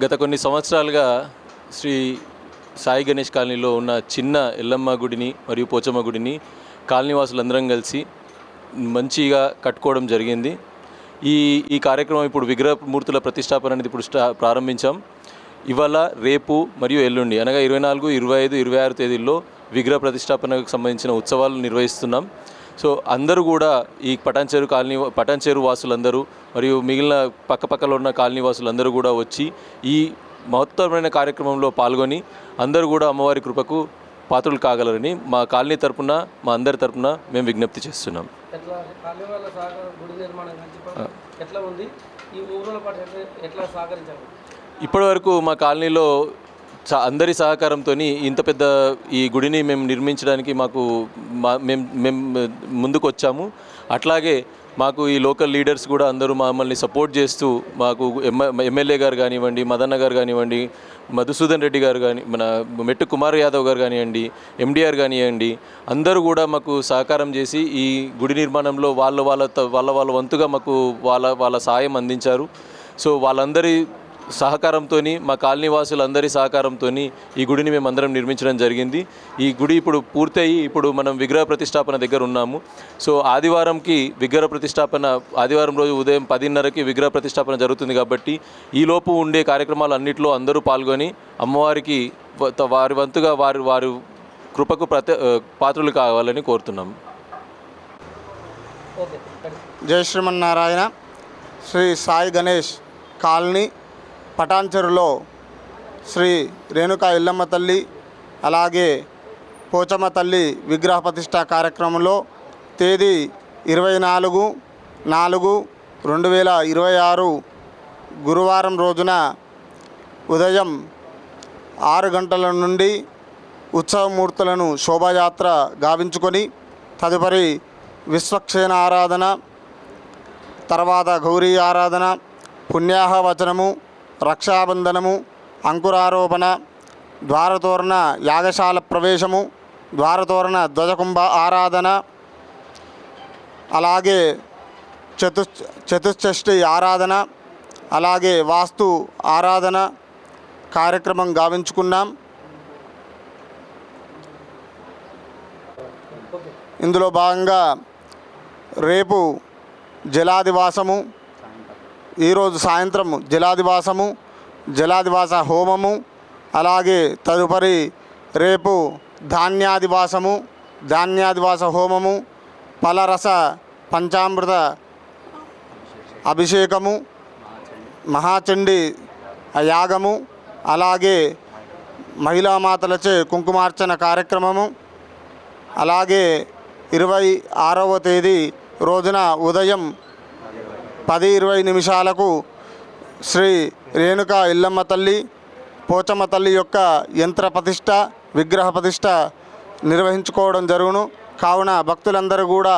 గత కొన్ని సంవత్సరాలుగా శ్రీ సాయి గణేష్ కాలనీలో ఉన్న చిన్న ఎల్లమ్మ గుడిని మరియు పోచమ్మ గుడిని కాలనీవాసులందరం కలిసి మంచిగా కట్టుకోవడం జరిగింది. ఈ ఈ కార్యక్రమం ఇప్పుడు విగ్రహమూర్తుల ప్రతిష్టాపన అనేది ఇప్పుడు ప్రారంభించాం. ఇవాళ, రేపు మరియు ఎల్లుండి అనగా 24, 25, 26 తేదీల్లో విగ్రహ ప్రతిష్టాపనకు సంబంధించిన ఉత్సవాలు నిర్వహిస్తున్నాం. సో అందరూ కూడా ఈ పటాన్చేరు వాసులందరూ మరియు మిగిలిన పక్కపక్కలో ఉన్న కాలనీ వాసులందరూ కూడా వచ్చి ఈ మహత్తరమైన కార్యక్రమంలో పాల్గొని అందరూ కూడా అమ్మవారి కృపకు పాత్రలు కాగలరని మా కాలనీ తరపున, మా అందరి తరపున మేము విజ్ఞప్తి చేస్తున్నాం. ఇప్పటివరకు మా కాలనీలో అందరి సహకారంతో ఇంత పెద్ద ఈ గుడిని మేము నిర్మించడానికి మేము ముందుకు వచ్చాము. అట్లాగే మాకు ఈ లోకల్ లీడర్స్ కూడా అందరూ మమ్మల్ని సపోర్ట్ చేస్తూ మాకు ఎమ్మెల్యే గారు కానివ్వండి, మదన్న గారు కానివ్వండి, మధుసూదన్ రెడ్డి గారు కానీ, మన మెట్టు కుమార్ యాదవ్ గారు కానివ్వండి, ఎండిఆర్ కానివ్వండి, అందరూ కూడా మాకు సహకారం చేసి ఈ గుడి నిర్మాణంలో వాళ్ళ వంతుగా మాకు వాళ్ళ సాయం అందించారు. సో వాళ్ళందరి సహకారంతో, మా కాలనీ వాసులందరి సహకారంతో ఈ గుడిని మేము అందరం నిర్మించడం జరిగింది. ఈ గుడి ఇప్పుడు పూర్తయి ఇప్పుడు మనం విగ్రహ ప్రతిష్టాపన దగ్గర ఉన్నాము. సో ఆదివారం రోజు ఉదయం 10:30కి విగ్రహ ప్రతిష్టాపన జరుగుతుంది. కాబట్టి ఈలోపు ఉండే కార్యక్రమాలు అన్నింటిలో అందరూ పాల్గొని అమ్మవారికి వారి వంతుగా వారి కృపకు పాత్రలు కావాలని కోరుతున్నాము. జై శ్రీమన్నారాయణ. శ్రీ సాయి గణేష్ కాలనీ పటాన్చెరులో శ్రీ రేణుకా ఎల్లమ్మ తల్లి అలాగే పోచమ్మ తల్లి విగ్రహ ప్రతిష్ఠా కార్యక్రమంలో తేదీ 24/4/2026 గురువారం రోజున ఉదయం 6 గంటల నుండి ఉత్సవమూర్తులను శోభాయాత్ర గావించుకొని తదుపరి విశ్వక్షేణ ఆరాధన, తర్వాత గౌరీ ఆరాధన, పుణ్యాహవచనము, రక్షాబంధనము, అంకురారోపణ, ద్వారతోరణ యాగశాల ప్రవేశము, ద్వారతోరణ ధ్వజకుంభ ఆరాధన, అలాగే చతుష్షష్ఠి ఆరాధన, అలాగే వాస్తు ఆరాధన కార్యక్రమం గావించుకున్నాం. ఇందులో భాగంగా రేపు జలాదివాసము, ఈరోజు సాయంత్రం జలాదివాస హోమము, అలాగే తదుపరి రేపు ధాన్యాదివాస హోమము, ఫలరస పంచామృత అభిషేకము, మహాచండీ యాగము, అలాగే మహిళామాతలచే కుంకుమార్చన కార్యక్రమము, అలాగే 26వ తేదీ రోజున ఉదయం 10:20 నిమిషాలకు శ్రీ రేణుకా ఎల్లమ్మ తల్లి, పోచమ్మ తల్లి యొక్క యంత్ర ప్రతిష్ట, విగ్రహ ప్రతిష్ట నిర్వహించుకోవడం జరుగును. కావున భక్తులందరూ కూడా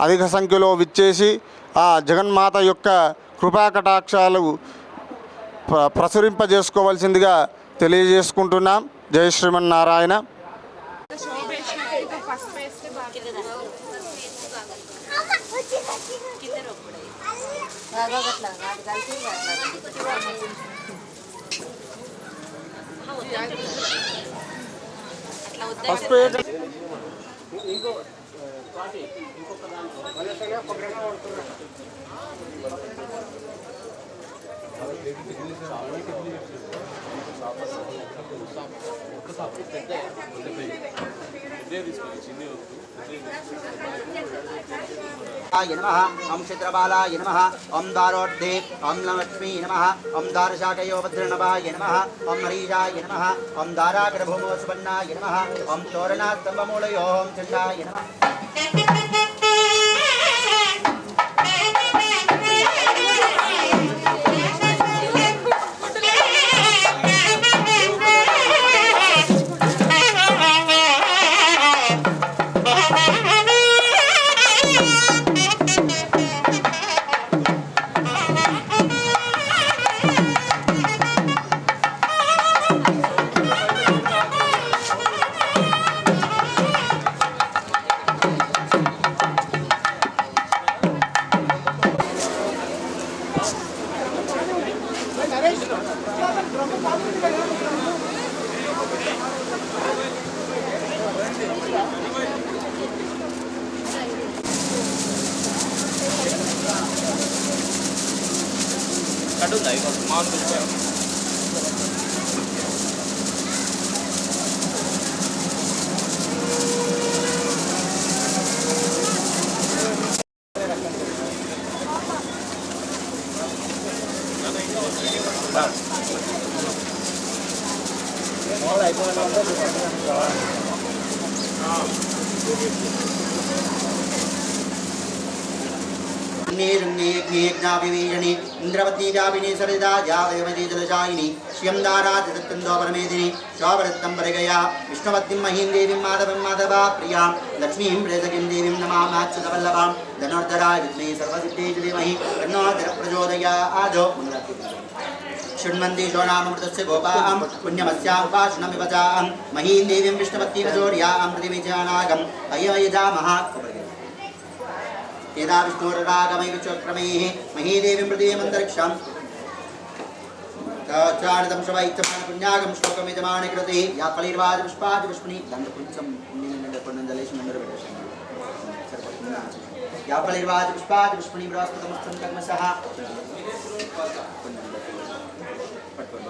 అధిక సంఖ్యలో విచ్చేసి ఆ జగన్మాత యొక్క కృపాకటాక్షాలు ప్రసురింపజేసుకోవాల్సిందిగా తెలియజేసుకుంటున్నాం. జై శ్రీమన్నారాయణ. नमः ओं चित्रबालाय नमः ओं दारोद्धे ओं लक्ष्मी नमः ओं दारशाकयो भद्रनभाय नमः ओं मरीजाय नमः ओं दाराग्रभूमो सुवर्णाय नमः ओं तोरणास्तम्भमूलयो ओं चण्डाय नमः. ज्ञापिवीजनि इंद्रवती जापिनी सरिता जावयमती जलशायिनी श्रियं दाराजतत्तन्दो परमेदिनी शोभरत्तं परिगया विष्णुवतीं महीं देवीं माधवं माधवा प्रियां लक्ष्मीं प्रेसकीं देवीं नमाम्याच्युतवल्लभां धनुर्धराय विद्महे सर्वसिद्धे धीमहि तन्नो प्रचोदयात् शृण्वन्ति शोणामृतस्य गोपां पुण्यमस्यां उपासनमिवचां महीं देवीं विष्णुवतीं शौर्यां प्रतिविजानागम् अययजामः यदा विष्णुरागमय विचक्रमैः महीदेवीं पृथिवीमन्तरिक्षं चारितं शवैत्यमान पुण्यागं श्लोकमिदमानि कृते या फलिर्वाज पुष्पाज पुष्पणि दण्डपुंसं पुण्यनन्दपुण्यन्दलेशं नन्दरवेशं या फलिर्वाज पुष्पाज पुष्पणि बृहस्पतिमस्तं तग्मसः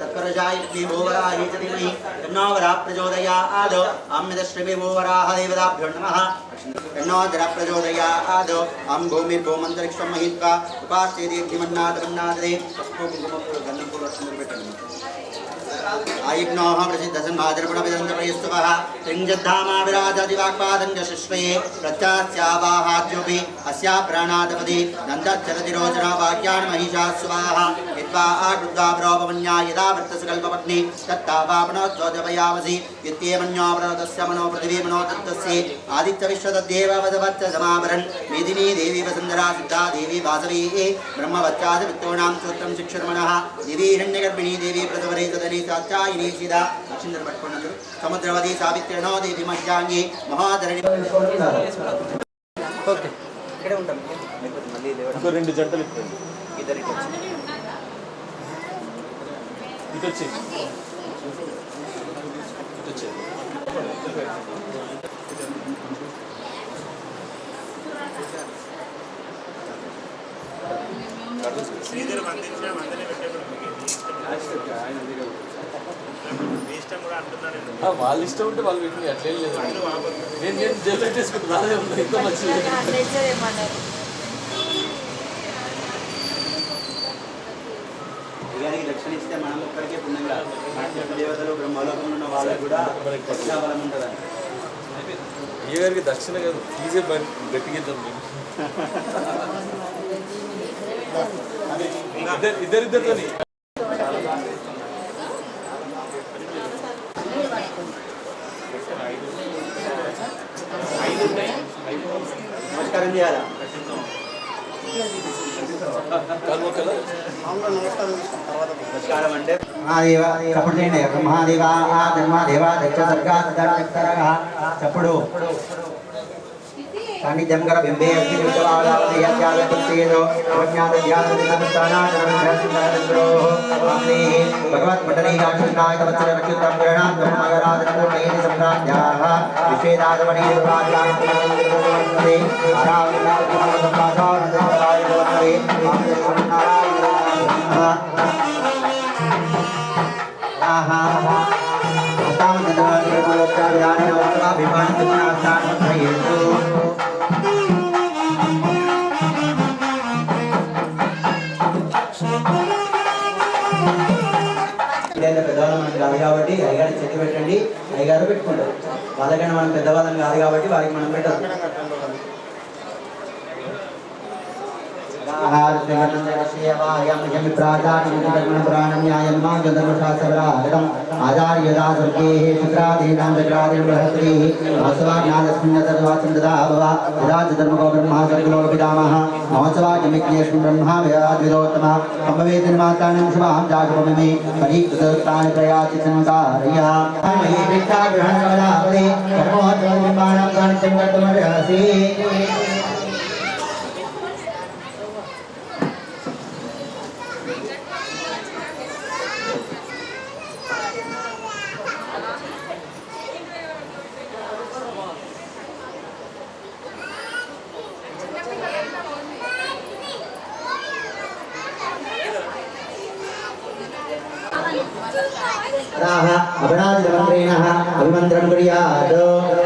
तत्परजाय विभोवराहि च धीमहि तन्नो वराह प्रचोदयात् अमृतश्रीविभोवराह देवताभ्यो नमः तन्नो जरा प्रचोदयात् अं भूमिर्भूमन्तरिक्षं महित्वा उपास्ते दीर्घिमन्नादमन्नादे आयिग्नोः प्रसिद्धसन्भाद्रपणविदन्तप्रयस्तवः त्रिञ्जद्धामा विराजादिवाक्पादञ्जशिष्वे प्रत्यास्यावाहाद्योऽपि अस्या प्राणादपदि नन्दच्चरतिरोचना वाक्यान् महिषा सुवाः यद्वा आकृद्वा प्रोपमन्या यदा वृत्तसकल्पपत्नी तत्तावापणोद्वोजपयामसि इत्येवन्यो प्रणतस्य मनो पृथिवी मनो दत्तस्य आदित्यविश्वतद्देव वदवच्च समावरन् मेदिनी देवी वसुन्धरा सिद्धा देवी वासवी ब्रह्मवच्चादिवित्तॄणां सूत्रं शिक्षुर्मणः देवी हिरण्यगर्भिणी देवी प्रसवरे सदने चाचायिनी सीधा लक्ष्मीधर पट्टणंदरू समुद्रवती सावित्रिणो देवी मध्यांगी महाधरणि ओके इकडे ఉంటాం మళ్ళీ ఇంకో రెండు జంటలు ఇప్పండి ఇద్దరు ఇటు వచ్చి శ్రీధర్ అందించిన మందనే పెట్టేప్పుడు ఇష్టం కూడా అంటున్నాను వాళ్ళ ఇష్టం ఉంటే వాళ్ళు పెట్టింది అట్లేం లేదు నేను జల్లు తీసుకుంటున్నా అదే ఉంది ఇంకా మంచిది ఇగానికి దక్షిణ ఇస్తే మనం ఒక్కడికే పుణ్యంగా దేవతలు బ్రహ్మలోకంలో ఉన్న వాళ్ళకి కూడా దక్షిణ బలం ఉంటుందని ఏ గారికి దక్షిణ కాదు ఫీజే గట్టిగిద్దాం మేము ఇద్దరిద్దరితోని నమస్కారం చేయాలా నమస్కారం అంటే మహాదేవ చప్పుడు చేయండి మహాదేవ ధర్మాదేవ దక్ష సర్గా చప్పుడు సాన్నిధ్యంకర బింబే అస్తి విశ్వవాదావదేయాత్యాగపత్సేదో అవజ్ఞాతజ్ఞాతదినమస్తానాచరణగ్రహసింద్రో ఆమ్నే భగవత్ మండలీకాక్షున్నాయ తవచ్చర రక్షితం ప్రణాం బ్రహ్మగరాధనపూర్ణేన సంప్రాజ్యాః విశ్వేదాగమనే దుర్వాద్యాన్తే ఆరావణాయ ఆహా పెద్దవాళ్ళం మనం కాదు కాబట్టి అయ్యగారు చెట్టు పెట్టండి అయ్యగారు పెట్టుకుంటారు వాళ్ళకైనా మనం పెద్దవాళ్ళం కాదు కాబట్టి వారికి మనం పెట్టాలి आचार्यदा स्वर्गे शुक्रादीनां चक्रादीं बृहस्पतिः महोत्सवाज्ञानस्मिन्नतर्वाचन्द्रदा यदा च धर्मको ब्रह्मा सर्गलो पितामहः महोत्सवाज्ञमिज्ञेष्मिन् ब्रह्मा वेदाद्विदोत्तमः सम्भवेतिर्मातानं शुभां जागपमिमे परीकृतोक्तानि प्रयाचितङ्कारयः मयि प्रेक्षाग्रहणवदापदे कर्मोत्सवबिम्बानां सानिध्यं कर्तुमर्हसि देवताः अपराजितमन्त्रेण अभिमन्त्रं कुर्यात्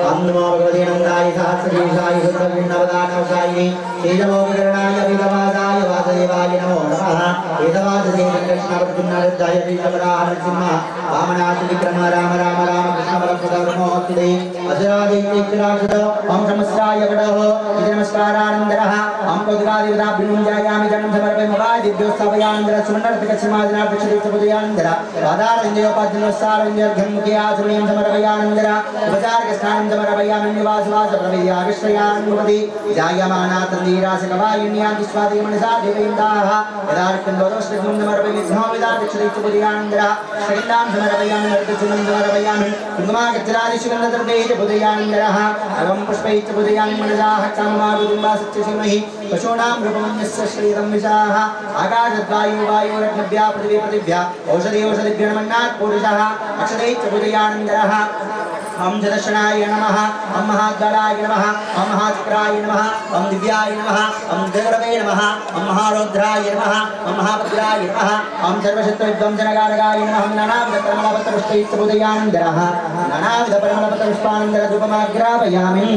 ॐ नमो भगवते नन्दाय सहस्रशीर्षाय शुद्धविष्णवदानवसायिने तेजमोपकरणाय अभितवादाय वासुदेवाय नमो नमः वेदवासुदेव कृष्णवर्जुनाय वीरवराह नरसिंह वामनाथ विक्रम राम राम राम कृष्ण परमपदमोक्तिदे असुरादित्यक्षराक्षद ॐ समस्ताय वडः इति नमस्कारानन्दरः ॐ कोदगादिवदाभ्युञ्जायामि जनं समर्पयामि दिव्योत्सवयानन्दर सुमण्डलतिकस्मादिनाक्षितिपदयानन्दर राधारञ्जयोपाध्यनस्तारञ्जर्घं मुखे आचमनीयं समर्पयानन्दर उपचारकस्नानं समर्पयामि निवासवासप्रविद्याकृष्णयान्मुपति जायमाना तन्दीरासकवायुन्यान्ति स्वादिमनसा देवयन्ताः यदार्कन्दोरोष्टं समर्पयामि विघ्नोविदाक्षितिपदयानन्दर शैलां समर्पयामि नर्तचूर्णं समर्पयामि कुङ्कुमागच्छरादिशुगन्धद्रव्यैः अवं पुष्पैश्च पूजयामि मनसाः काममागुरुम्बा सत्यशिवमहि पशूनां रूपमन्यस्य श्रीरं विशाः आकाशद्वायुवायोरग्नभ्यः पृथिवीपृथिभ्यः औषधेभ्यो नमन्नात् पुरुषः अक्षदैश्च पूजयानन्दरः ॐ जदर्शनाय नमः ॐ महाद्वाराय नमः ॐ महाचक्राय नमः ॐ दिव्याय नमः ॐ दिव्यगुरवे नमः ॐ महारौद्राय नमः ॐ महाभद्राय नमः ॐ सर्वशत्रुविध्वंसनकारकाय नमः नानाविधपरिमलपत्रपुष्पैश्च पूजयानन्दरः नानाविधपरिमलपत्रपुष्पानन्दरधूपमाग्रापयामि